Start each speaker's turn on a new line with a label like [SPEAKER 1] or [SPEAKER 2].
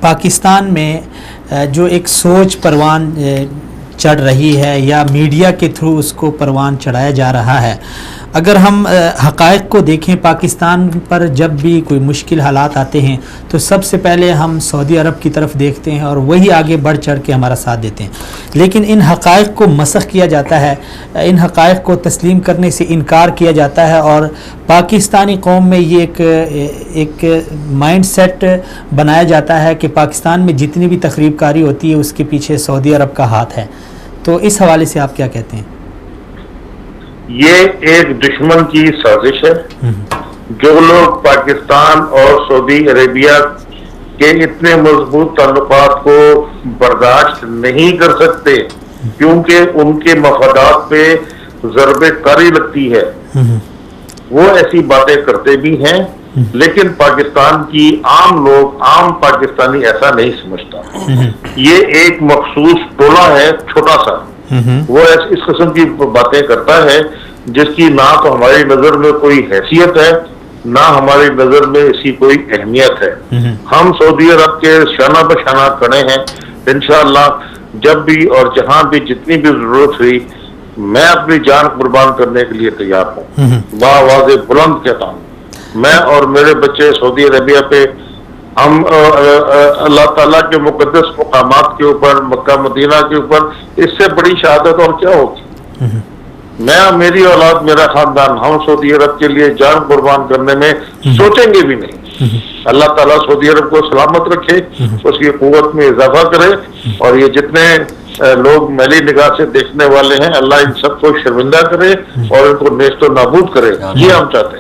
[SPEAKER 1] पाकिस्तान में जो एक सोच परवान चढ़ रही है या मीडिया के थ्रू उसको परवान चढ़ाया जा रहा है, अगर हम हक़ाइक़ को देखें, पाकिस्तान पर जब भी कोई मुश्किल हालात आते हैं तो सबसे पहले हम सऊदी अरब की तरफ देखते हैं और वही आगे बढ़ चढ़ के हमारा साथ देते हैं। लेकिन इन हक़ाइक़ को मसख़ किया जाता है, इन हक़ाइक़ को तस्लीम करने से इनकार किया जाता है और पाकिस्तानी कौम में ये एक माइंड सेट बनाया जाता है कि पाकिस्तान में जितनी भी तख़रीबकारी होती है उसके पीछे सऊदी अरब का हाथ है। तो इस हवाले से आप क्या कहते हैं?
[SPEAKER 2] ये एक दुश्मन की साजिश है। जो लोग पाकिस्तान और सऊदी अरेबिया के इतने मजबूत ताल्लुकात को बर्दाश्त नहीं कर सकते क्योंकि उनके मफादात पे ज़रबे कारी लगती है, वो ऐसी बातें करते भी हैं, लेकिन पाकिस्तान की आम लोग, आम पाकिस्तानी ऐसा नहीं समझता। ये एक मखसूस टोला है, छोटा सा, वो इस किस्म की बातें करता है जिसकी ना तो हमारी नजर में कोई हैसियत है, ना हमारी नजर में इसकी कोई अहमियत है। हम सऊदी अरब के शाना बशाना खड़े हैं। इंशाअल्लाह जब भी और जहां भी जितनी भी जरूरत हुई, मैं अपनी जान कुर्बान करने के लिए तैयार हूँ। बावाज़े बुलंद कहता हूँ, मैं और मेरे बच्चे सऊदी अरेबिया पे, हम अल्लाह ताला के मुकद्दस मकामात के ऊपर, मक्का मदीना के ऊपर, इससे बड़ी शहादत और क्या होगी। मैं, मेरी औलाद, मेरा खानदान, हम सऊदी अरब के लिए जान कुर्बान करने में सोचेंगे भी नहीं। अल्लाह ताला सऊदी अरब को सलामत रखे, उसकी कुव्वत में इजाफा करे और ये जितने लोग मैली निगाह से देखने वाले हैं, अल्लाह इन सबको शर्मिंदा करे और इनको नेस्तो नाबूद करे। ये हम चाहते हैं।